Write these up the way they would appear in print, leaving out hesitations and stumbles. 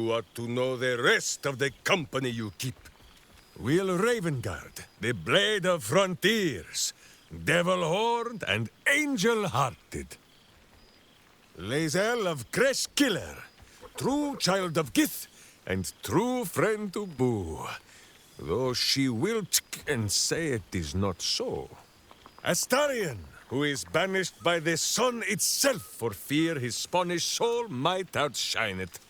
You ought to know the rest of the company you keep. Will Ravengard, the Blade of Frontiers, Devil-Horned and Angel-Hearted. Lae'zel of Creshkiller, true child of Gith and true friend to Boo, though she will and say it is not so. Astarion, who is banished by the sun itself for fear his Spanish soul might outshine it.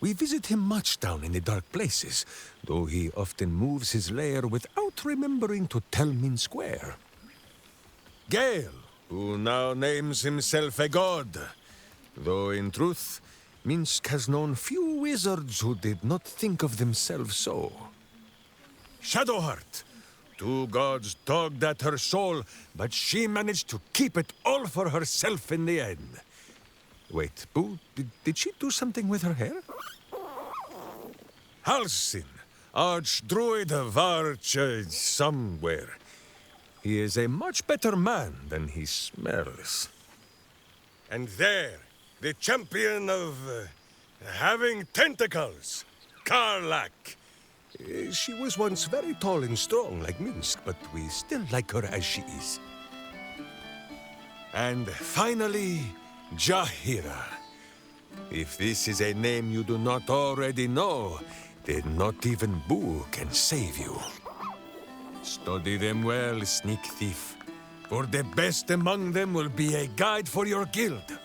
We visit him much down in the dark places, though he often moves his lair without remembering to tell Min Square. Gale, who now names himself a god, though in truth, Minsk has known few wizards who did not think of themselves so. Shadowheart, two gods dogged at her soul, but she managed to keep it all for herself in the end. Wait, Boo, did she do something with her hair? Halsin, Archdruid of somewhere. He is a much better man than he smells. And there, the champion of having tentacles, Karlak. She was once very tall and strong like Minsk, but we still like her as she is. And finally, Jahira. If this is a name you do not already know, then not even Boo can save you. Study them well, sneak thief, for the best among them will be a guide for your guild.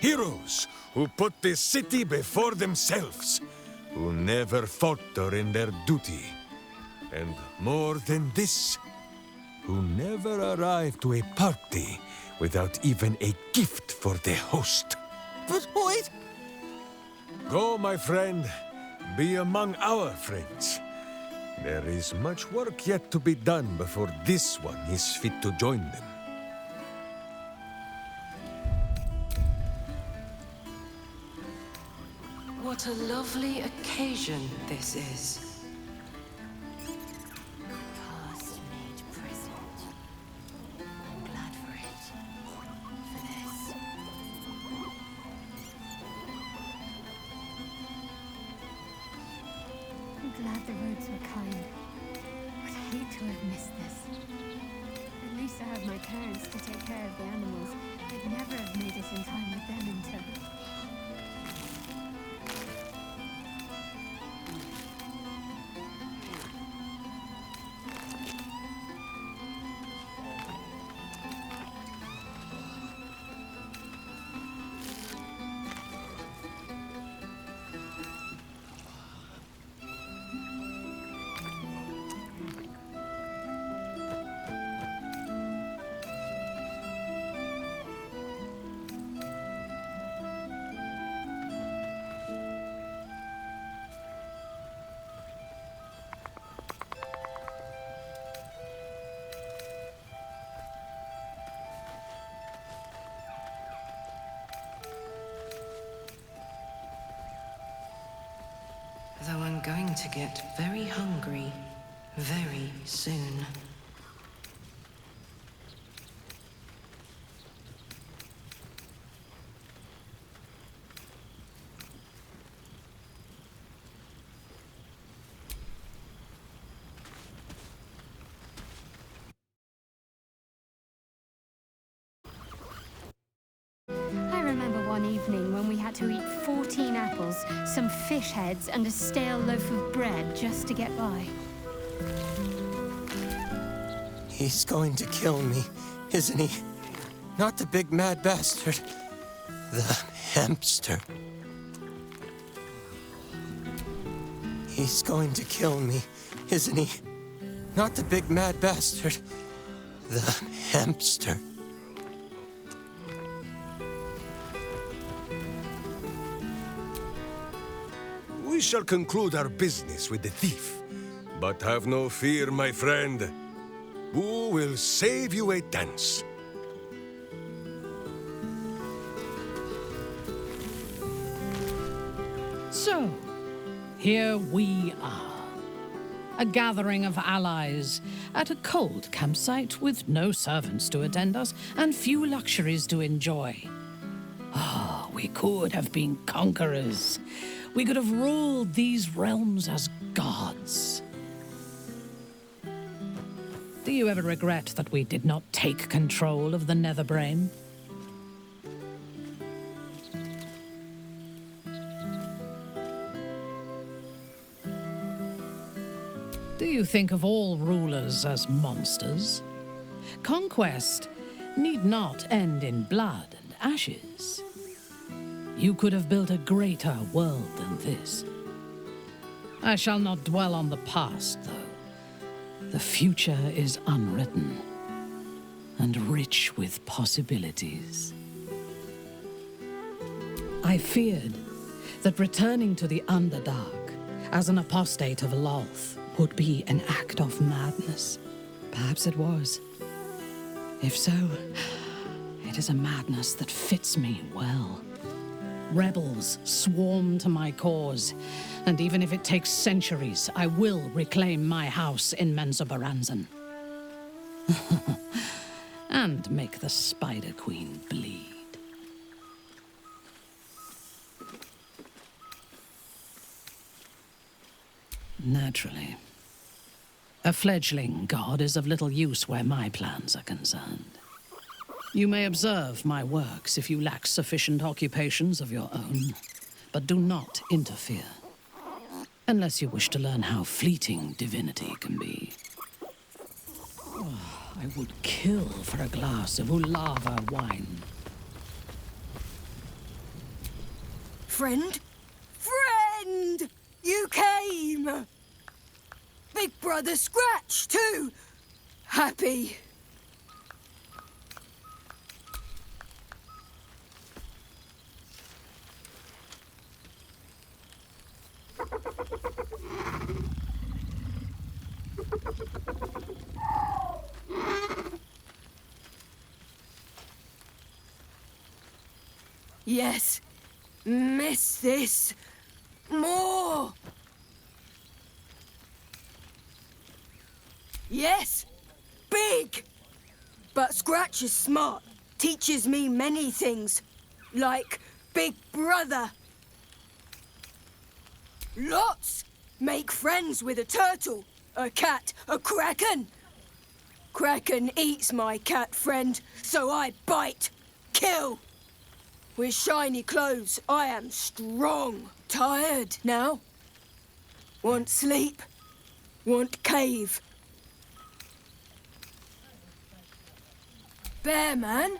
Heroes who put the city before themselves, who never falter in their duty. And more than this, who never arrive to a party without even a gift for the host. But wait! Go, my friend. Be among our friends. There is much work yet to be done before this one is fit to join them. What a lovely occasion this is. Past-made present. I'm glad for it. For this. I'm glad the roads were kind. I'd hate to have missed this. At least I have my parents to take care of the animals. I'd never have made it in time with them in tow. Though I'm going to get very hungry very soon. I remember one evening when we had to eat 14 apples, some fish heads, and a stale loaf of bread just to get by. He's going to kill me, isn't he? Not the big mad bastard. The hamster. He's going to kill me, isn't he? Not the big mad bastard. The hamster. We shall conclude our business with the thief. But have no fear, my friend. Boo will save you a dance. So, here we are. A gathering of allies at a cold campsite with no servants to attend us and few luxuries to enjoy. We could have been conquerors. We could have ruled these realms as gods. Do you ever regret that we did not take control of the Netherbrain? Do you think of all rulers as monsters? Conquest need not end in blood and ashes. You could have built a greater world than this. I shall not dwell on the past, though. The future is unwritten and rich with possibilities. I feared that returning to the Underdark as an apostate of Lolth would be an act of madness. Perhaps it was. If so, it is a madness that fits me well. Rebels swarm to my cause, and even if it takes centuries, I will reclaim my house in Menzoberranzan. And make the Spider Queen bleed. Naturally. A fledgling god is of little use where my plans are concerned. You may observe my works if you lack sufficient occupations of your own, but do not interfere. Unless you wish to learn how fleeting divinity can be. Oh, I would kill for a glass of Ulava wine. Friend? Friend! You came! Big Brother Scratch, too! Happy. Yes, miss this. More. Yes, big. But Scratch is smart. Teaches me many things. Like Big Brother. Lots. Make friends with a turtle, a cat, a kraken. Kraken eats my cat friend, so I bite, kill. With shiny clothes, I am strong. Tired now. Want sleep. Want cave. Bear man?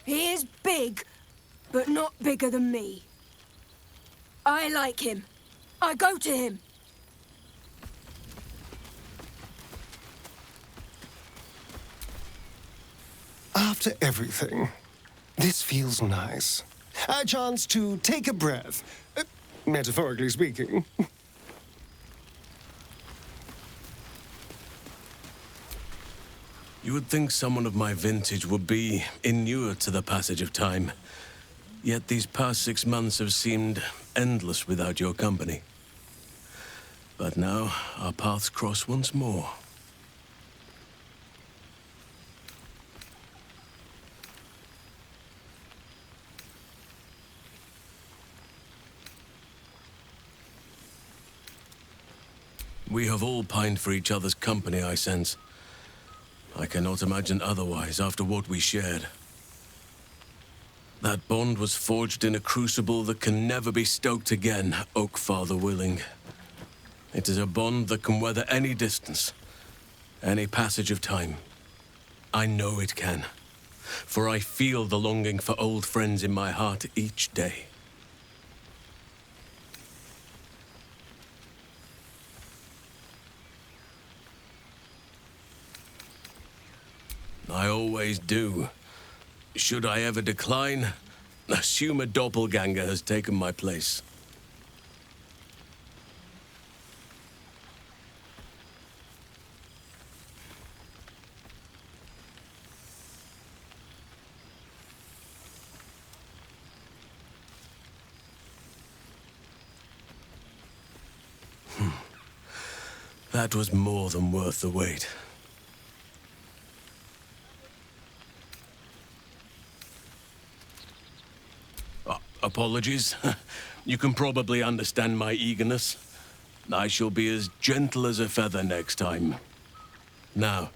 He is big, but not bigger than me. I like him. I go to him. After everything, this feels nice. A chance to take a breath, metaphorically speaking. You would think someone of my vintage would be inured to the passage of time. Yet these past 6 months have seemed endless without your company. But now, our paths cross once more. We have all pined for each other's company, I sense. I cannot imagine otherwise after what we shared. That bond was forged in a crucible that can never be stoked again, Oak Father willing. It is a bond that can weather any distance, any passage of time. I know it can, for I feel the longing for old friends in my heart each day. I always do. Should I ever decline, assume a doppelganger has taken my place. That was more than worth the wait. apologies. You can probably understand my eagerness. I shall be as gentle as a feather next time. Now,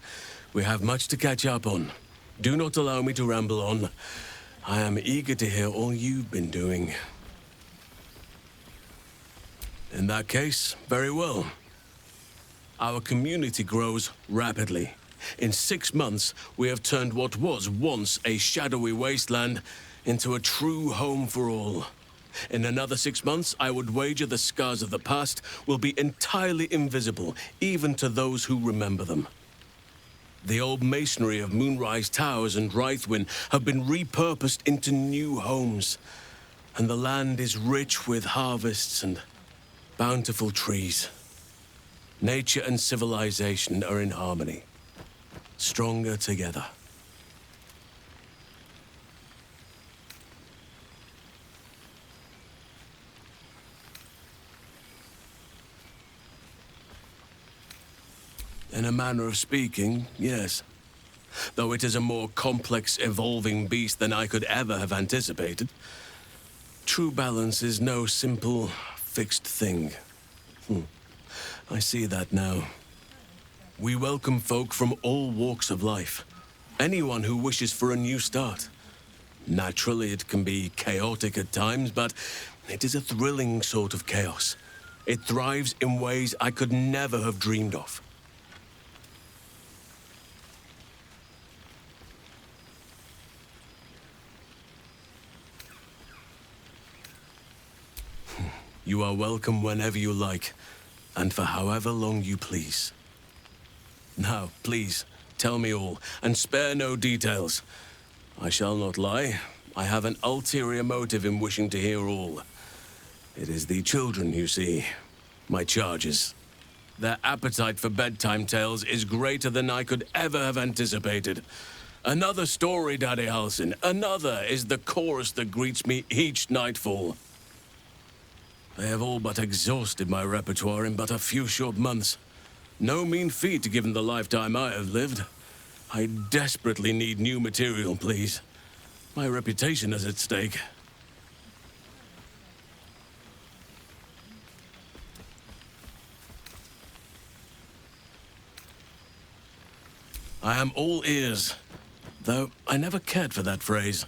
we have much to catch up on. Do not allow me to ramble on. I am eager to hear all you've been doing. In that case, very well. Our community grows rapidly. In 6 months, we have turned what was once a shadowy wasteland into a true home for all. In another 6 months, I would wager the scars of the past will be entirely invisible, even to those who remember them. The old masonry of Moonrise Towers and Rythwin have been repurposed into new homes, and the land is rich with harvests and bountiful trees. Nature and civilization are in harmony, stronger together. In a manner of speaking, yes. Though it is a more complex, evolving beast than I could ever have anticipated. True balance is no simple, fixed thing. I see that now. We welcome folk from all walks of life. Anyone who wishes for a new start. Naturally, it can be chaotic at times, but it is a thrilling sort of chaos. It thrives in ways I could never have dreamed of. You are welcome whenever you like, and for however long you please. Now, please, tell me all, and spare no details. I shall not lie. I have an ulterior motive in wishing to hear all. It is the children, you see, my charges. Their appetite for bedtime tales is greater than I could ever have anticipated. Another story, Daddy Halsin, another is the chorus that greets me each nightfall. They have all but exhausted my repertoire in but a few short months. No mean feat given the lifetime I have lived. I desperately need new material, please. My reputation is at stake. I am all ears, though I never cared for that phrase.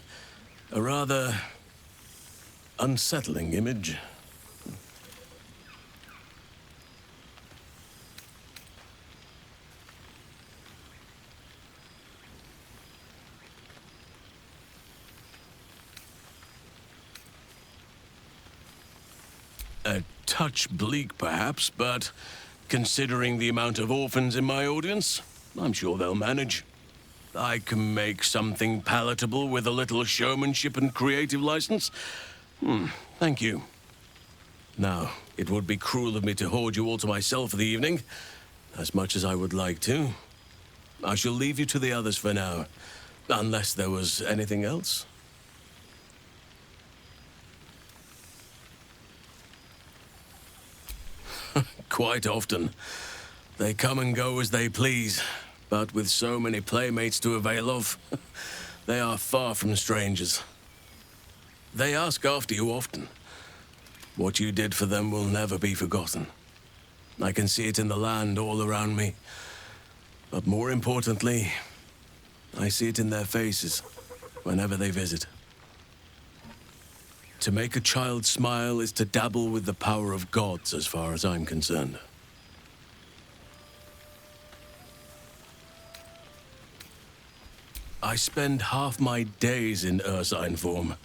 A rather unsettling image. A touch bleak, perhaps, but considering the amount of orphans in my audience, I'm sure they'll manage. I can make something palatable with a little showmanship and creative license. Thank you. Now, it would be cruel of me to hoard you all to myself for the evening, as much as I would like to. I shall leave you to the others for now, unless there was anything else. Quite often. They come and go as they please, but with so many playmates to avail of, they are far from strangers. They ask after you often. What you did for them will never be forgotten. I can see it in the land all around me. But more importantly, I see it in their faces whenever they visit. To make a child smile is to dabble with the power of gods, as far as I'm concerned. I spend half my days in ursine form.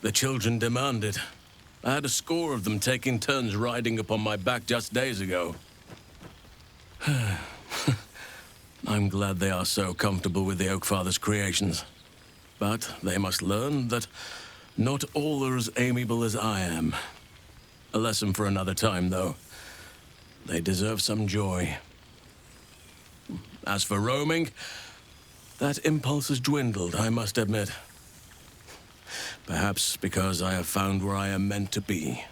The children demand it. I had a score of them taking turns riding upon my back just days ago. I'm glad they are so comfortable with the Oakfather's creations. But they must learn that not all are as amiable as I am. A lesson for another time, though. They deserve some joy. As for roaming, that impulse has dwindled, I must admit. Perhaps because I have found where I am meant to be.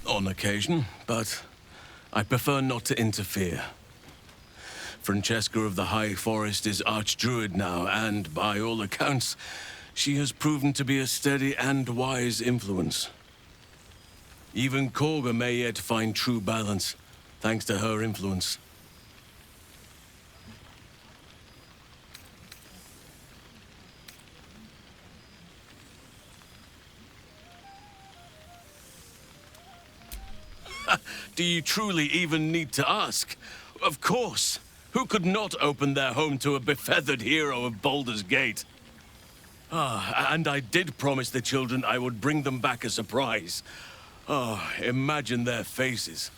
On occasion, but I prefer not to interfere. Francesca of the High Forest is Archdruid now, and by all accounts, she has proven to be a steady and wise influence. Even Korga may yet find true balance, thanks to her influence. Do you truly even need to ask? Of course! Who could not open their home to a befeathered hero of Baldur's Gate? And I did promise the children I would bring them back a surprise. Imagine their faces.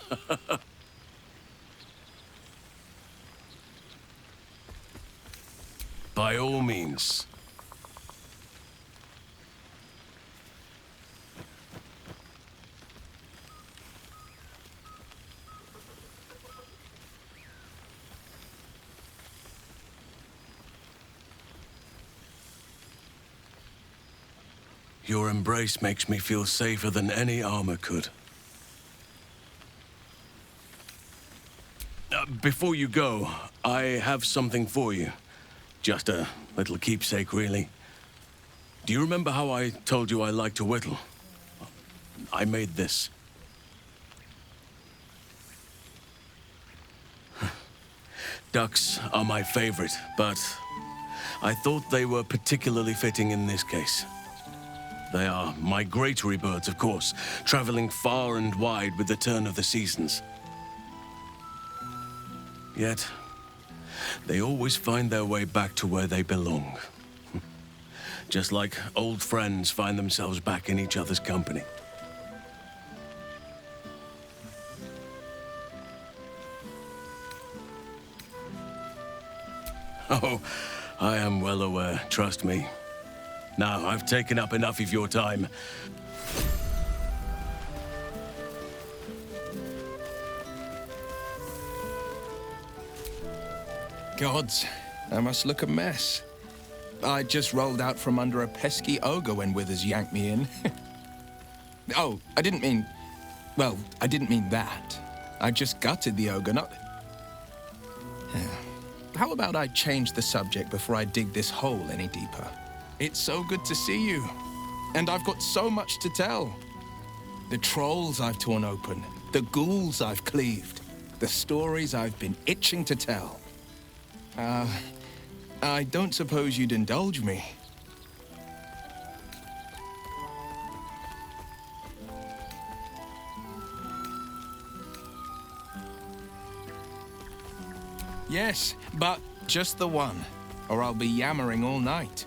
By all means. Your embrace makes me feel safer than any armor could. Before you go, I have something for you. Just a little keepsake, really. Do you remember how I told you I like to whittle? I made this. Ducks are my favorite, but I thought they were particularly fitting in this case. They are migratory birds, of course, traveling far and wide with the turn of the seasons. Yet, they always find their way back to where they belong. Just like old friends find themselves back in each other's company. Oh, I am well aware, trust me. Now, I've taken up enough of your time. Gods, I must look a mess. I just rolled out from under a pesky ogre when Withers yanked me in. Oh, I didn't mean... Well, I didn't mean that. I just gutted the ogre, not... How about I change the subject before I dig this hole any deeper? It's so good to see you. And I've got so much to tell. The trolls I've torn open, the ghouls I've cleaved, the stories I've been itching to tell. I don't suppose you'd indulge me. Yes, but just the one, or I'll be yammering all night.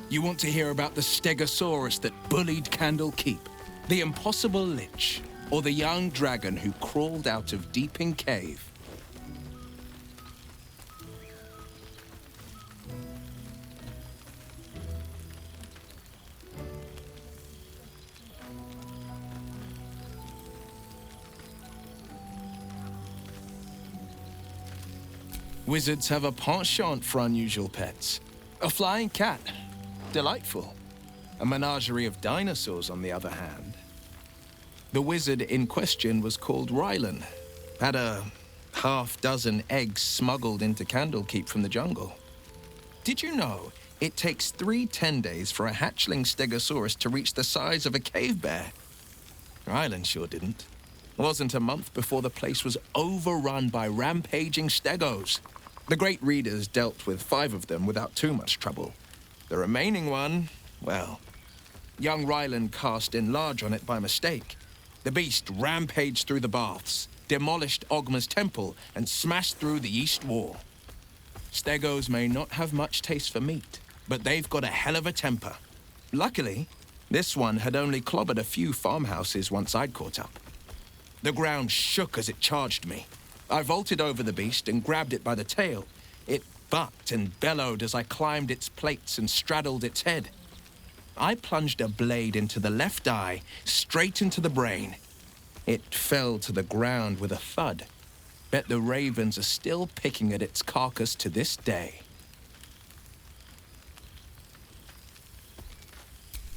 You want to hear about the Stegosaurus that bullied Candle Keep, the impossible lich, or the young dragon who crawled out of Deeping Cave? Wizards have a penchant for unusual pets. A flying cat. Delightful. A menagerie of dinosaurs, on the other hand. The wizard in question was called Rylan. Had a half-dozen eggs smuggled into Candlekeep from the jungle. Did you know it takes 3 10 days for a hatchling Stegosaurus to reach the size of a cave bear? Rylan sure didn't. Wasn't a month before the place was overrun by rampaging stegos. The great readers dealt with 5 of them without too much trouble. The remaining one, well, young Ryland cast in large on it by mistake. The beast rampaged through the baths, demolished Ogma's temple, and smashed through the east wall. Stegos may not have much taste for meat, but they've got a hell of a temper. Luckily, this one had only clobbered a few farmhouses once I'd caught up. The ground shook as it charged me. I vaulted over the beast and grabbed it by the tail. It bucked and bellowed as I climbed its plates and straddled its head. I plunged a blade into the left eye, straight into the brain. It fell to the ground with a thud. Bet the ravens are still picking at its carcass to this day.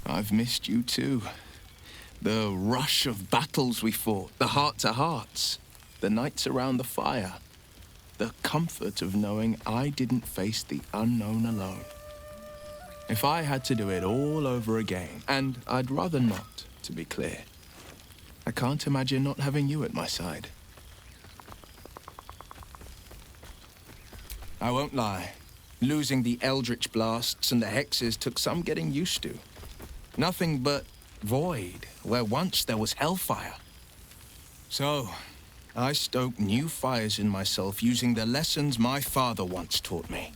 I've missed you too. The rush of battles we fought, the heart-to-hearts. the nights around the fire, the comfort of knowing I didn't face the unknown alone. If I had to do it all over again, and I'd rather not, to be clear, I can't imagine not having you at my side. I won't lie. Losing the eldritch blasts and the hexes took some getting used to. Nothing but void where once there was hellfire. So, I stoked new fires in myself using the lessons my father once taught me.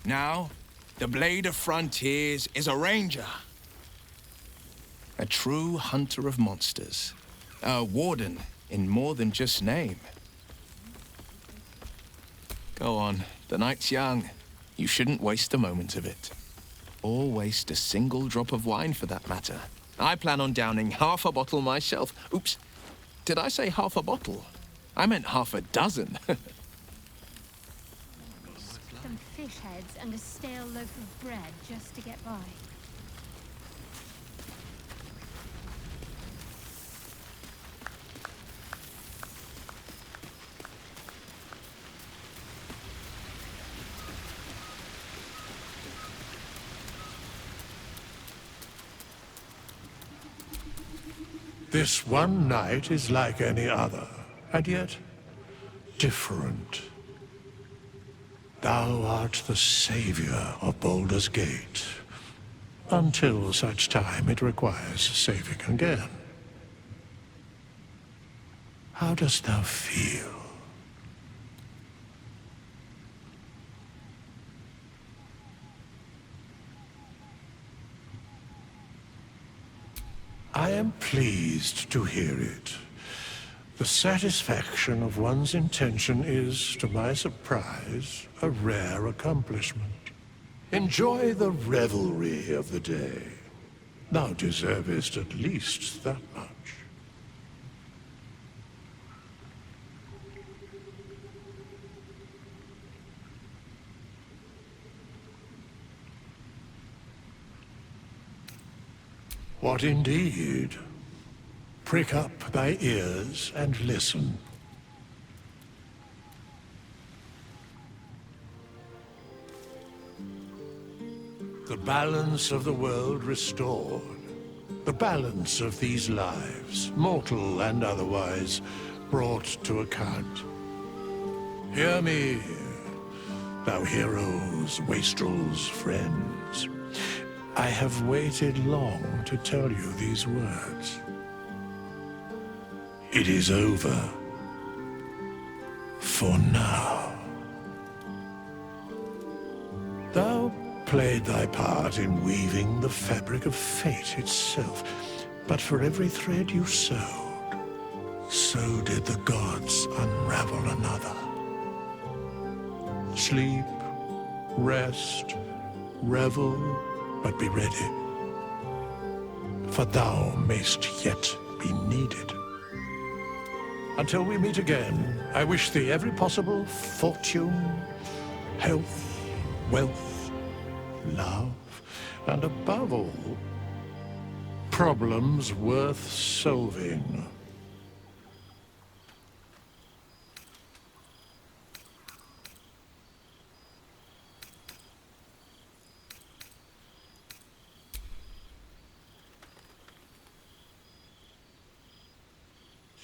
Now, the Blade of Frontiers is a ranger. A true hunter of monsters. A warden in more than just name. Go on, the night's young. You shouldn't waste a moment of it. Or waste a single drop of wine for that matter. I plan on downing half a bottle myself. Oops, did I say half a bottle? I meant half a dozen. Some fish heads and a stale loaf of bread just to get by. This one night is like any other, and yet different. Thou art the savior of Baldur's Gate, until such time it requires saving again. How dost thou feel? I am pleased to hear it. The satisfaction of one's intention is, to my surprise, a rare accomplishment. Enjoy the revelry of the day. Thou deservest at least that much. What indeed? Prick up thy ears and listen. The balance of the world restored. The balance of these lives, mortal and otherwise, brought to account. Hear me, thou heroes, wastrels, friends. I have waited long to tell you these words. It is over. For now. Thou played thy part in weaving the fabric of fate itself, but for every thread you sewed, so did the gods unravel another. Sleep, rest, revel, but be ready, for thou mayst yet be needed. Until we meet again, I wish thee every possible fortune, health, wealth, love, and above all, problems worth solving.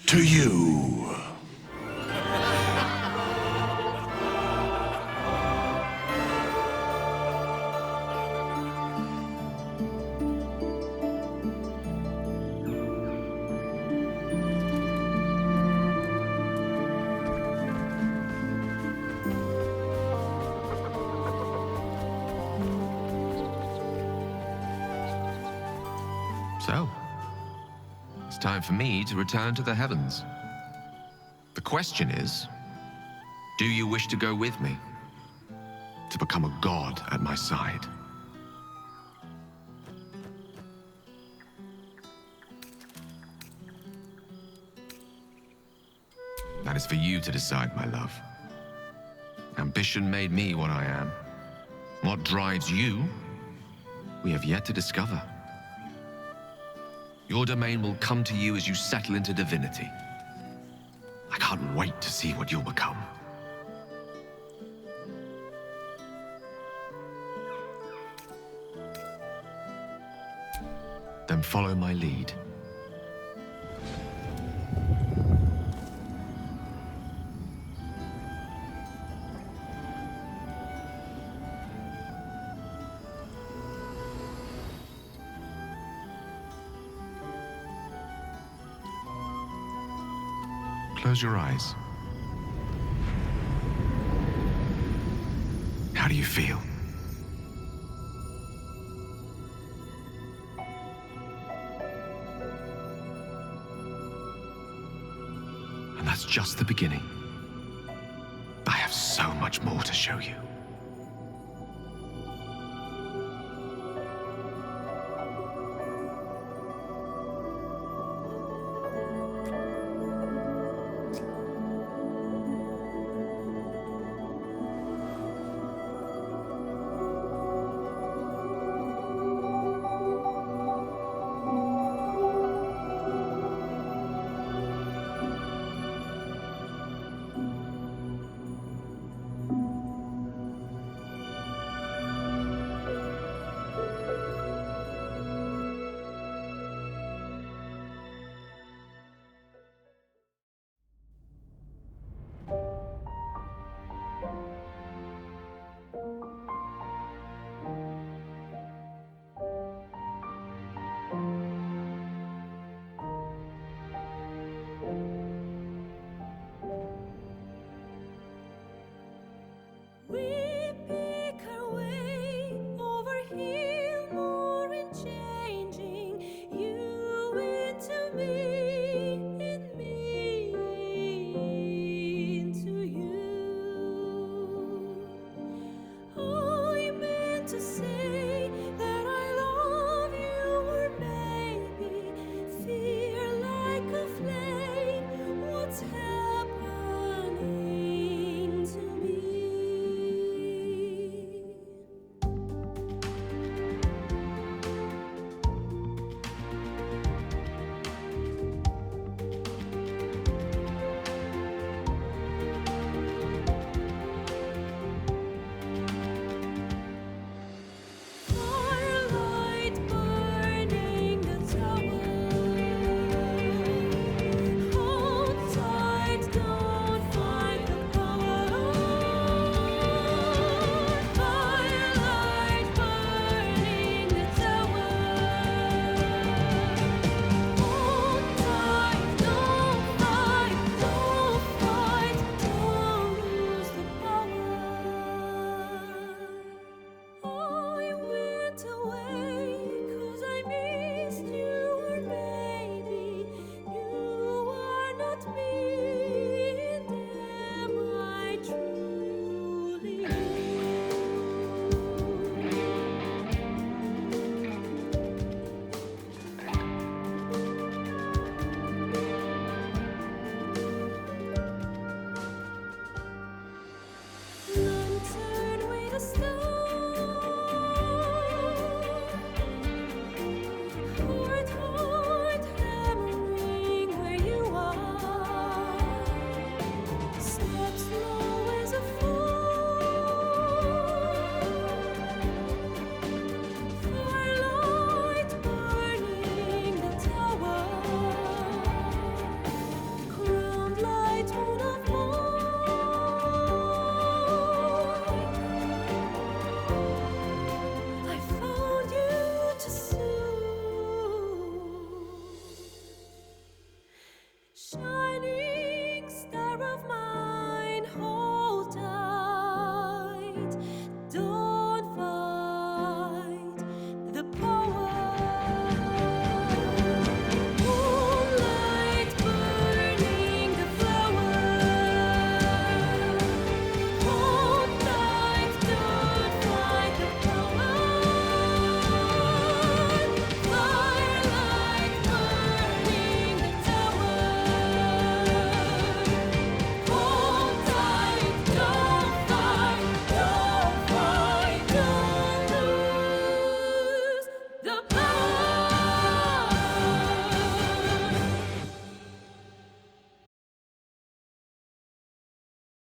To you. So, it's time for me to return to the heavens. The question is, do you wish to go with me? To become a god at my side? That is for you to decide, my love. Ambition made me what I am. What drives you, we have yet to discover. Your domain will come to you as you settle into divinity. I can't wait to see what you'll become. Then follow my lead. Close your eyes. How do you feel? And that's just the beginning. I have so much more to show you.